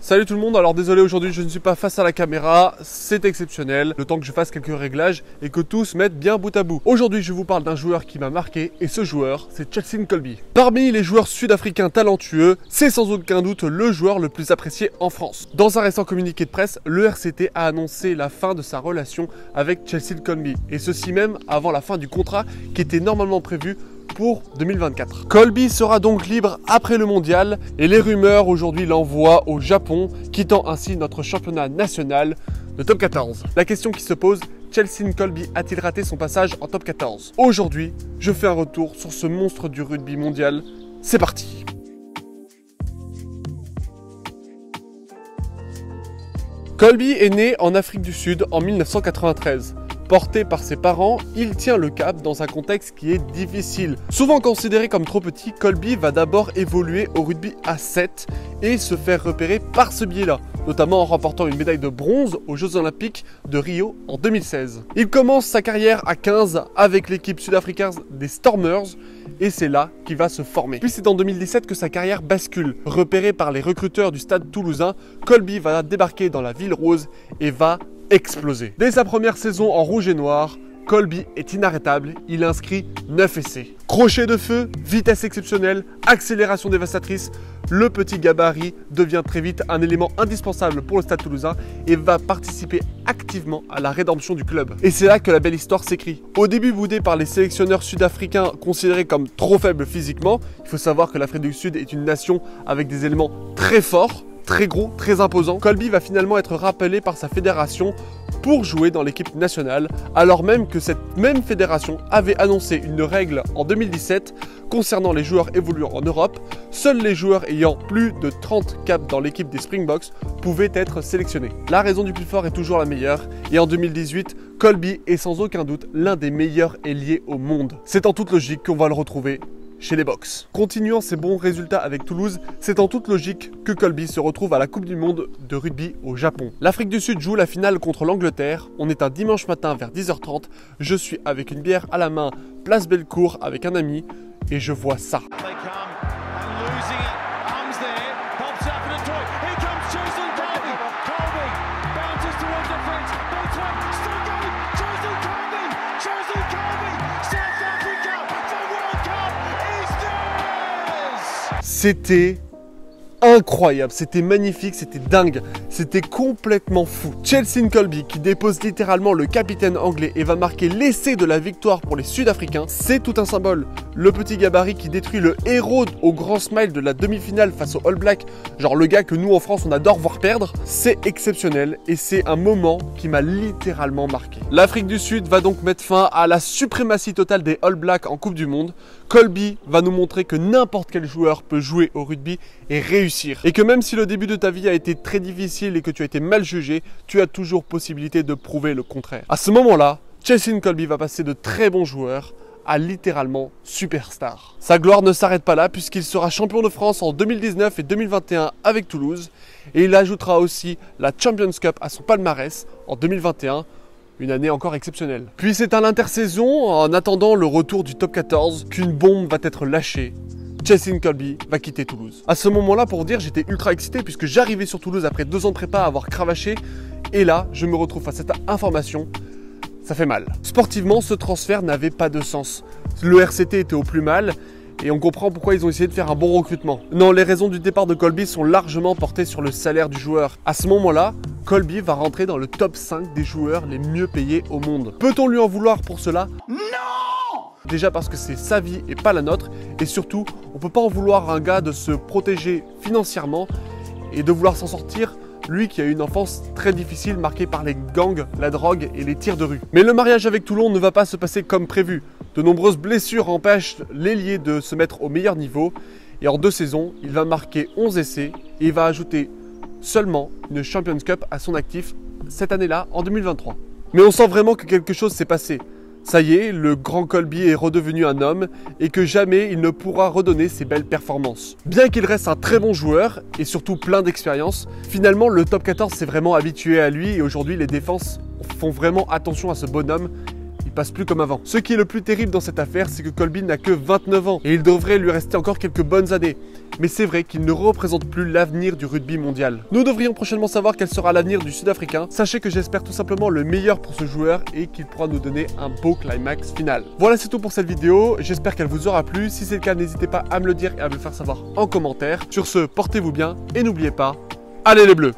Salut tout le monde, alors désolé aujourd'hui je ne suis pas face à la caméra, c'est exceptionnel, le temps que je fasse quelques réglages et que tout se mette bien bout à bout. Aujourd'hui je vous parle d'un joueur qui m'a marqué et ce joueur c'est Chelsea Kolbe. Parmi les joueurs sud-africains talentueux, c'est sans aucun doute le joueur le plus apprécié en France. Dans un récent communiqué de presse, le RCT a annoncé la fin de sa relation avec Chelsea Kolbe et ceci même avant la fin du contrat qui était normalement prévu pour 2024. Kolbe sera donc libre après le mondial et les rumeurs aujourd'hui l'envoient au Japon, quittant ainsi notre championnat national de top 14. La question qui se pose, Chelsea Kolbe a-t-il raté son passage en top 14? Aujourd'hui, je fais un retour sur ce monstre du rugby mondial. C'est parti! Kolbe est né en Afrique du Sud en 1993. Porté par ses parents, il tient le cap dans un contexte qui est difficile. Souvent considéré comme trop petit, Kolbe va d'abord évoluer au rugby à 7 et se faire repérer par ce biais-là, notamment en remportant une médaille de bronze aux Jeux Olympiques de Rio en 2016. Il commence sa carrière à 15 avec l'équipe sud-africaine des Stormers et c'est là qu'il va se former. Puis c'est en 2017 que sa carrière bascule. Repéré par les recruteurs du stade toulousain, Kolbe va débarquer dans la ville rose et va exploser. Dès sa première saison en rouge et noir, Kolbe est inarrêtable, il inscrit 9 essais. Crochet de feu, vitesse exceptionnelle, accélération dévastatrice, le petit gabarit devient très vite un élément indispensable pour le stade toulousain et va participer activement à la rédemption du club. Et c'est là que la belle histoire s'écrit. Au début boudé par les sélectionneurs sud-africains considérés comme trop faibles physiquement, il faut savoir que l'Afrique du Sud est une nation avec des éléments très forts, très gros, très imposant. Kolbe va finalement être rappelé par sa fédération pour jouer dans l'équipe nationale, alors même que cette même fédération avait annoncé une règle en 2017 concernant les joueurs évoluant en Europe. Seuls les joueurs ayant plus de 30 caps dans l'équipe des Springboks pouvaient être sélectionnés. La raison du plus fort est toujours la meilleure, et en 2018, Kolbe est sans aucun doute l'un des meilleurs ailiers au monde. C'est en toute logique qu'on va le retrouver chez les Box. Continuant ses bons résultats avec Toulouse, c'est en toute logique que Kolbe se retrouve à la Coupe du Monde de rugby au Japon. L'Afrique du Sud joue la finale contre l'Angleterre. On est un dimanche matin vers 10h30. Je suis avec une bière à la main, place Bellecour avec un ami et je vois ça. C'était incroyable, c'était magnifique, c'était dingue, c'était complètement fou. Chelsea Kolbe qui dépose littéralement le capitaine anglais et va marquer l'essai de la victoire pour les Sud-Africains, c'est tout un symbole. Le petit gabarit qui détruit le héros au grand smile de la demi-finale face aux All Blacks, genre le gars que nous en France on adore voir perdre, c'est exceptionnel et c'est un moment qui m'a littéralement marqué. L'Afrique du Sud va donc mettre fin à la suprématie totale des All Blacks en Coupe du Monde. Kolbe va nous montrer que n'importe quel joueur peut jouer au rugby et réussir. Et que même si le début de ta vie a été très difficile et que tu as été mal jugé, tu as toujours possibilité de prouver le contraire. À ce moment-là, Chelsea Kolbe va passer de très bons joueurs à littéralement superstar. Sa gloire ne s'arrête pas là puisqu'il sera champion de France en 2019 et 2021 avec Toulouse et il ajoutera aussi la Champions Cup à son palmarès en 2021. Une année encore exceptionnelle. Puis c'est à l'intersaison, en attendant le retour du top 14, qu'une bombe va être lâchée. Chelsea Kolbe va quitter Toulouse. À ce moment-là, pour dire, j'étais ultra excité puisque j'arrivais sur Toulouse après 2 ans de prépa à avoir cravaché. Et là, je me retrouve face à cette information. Ça fait mal. Sportivement, ce transfert n'avait pas de sens. Le RCT était au plus mal. Et on comprend pourquoi ils ont essayé de faire un bon recrutement. Non, les raisons du départ de Kolbe sont largement portées sur le salaire du joueur. À ce moment-là, Kolbe va rentrer dans le top 5 des joueurs les mieux payés au monde. Peut-on lui en vouloir pour cela? Non! Déjà parce que c'est sa vie et pas la nôtre. Et surtout, on peut pas en vouloir à un gars de se protéger financièrement et de vouloir s'en sortir. Lui qui a eu une enfance très difficile marquée par les gangs, la drogue et les tirs de rue. Mais le mariage avec Toulon ne va pas se passer comme prévu. De nombreuses blessures empêchent l'ailier de se mettre au meilleur niveau. Et en 2 saisons, il va marquer 11 essais et il va ajouter seulement une Champions Cup à son actif cette année-là, en 2023. Mais on sent vraiment que quelque chose s'est passé. Ça y est, le grand Kolbe est redevenu un homme et que jamais il ne pourra redonner ses belles performances. Bien qu'il reste un très bon joueur et surtout plein d'expérience, finalement le top 14 s'est vraiment habitué à lui et aujourd'hui les défenses font vraiment attention à ce bonhomme. il passe plus comme avant. Ce qui est le plus terrible dans cette affaire, c'est que Colby n'a que 29 ans et il devrait lui rester encore quelques bonnes années. Mais c'est vrai qu'il ne représente plus l'avenir du rugby mondial. Nous devrions prochainement savoir quel sera l'avenir du Sud-Africain. Sachez que j'espère tout simplement le meilleur pour ce joueur et qu'il pourra nous donner un beau climax final. Voilà, c'est tout pour cette vidéo. J'espère qu'elle vous aura plu. Si c'est le cas, n'hésitez pas à me le dire et à me le faire savoir en commentaire. Sur ce, portez-vous bien et n'oubliez pas, allez les Bleus!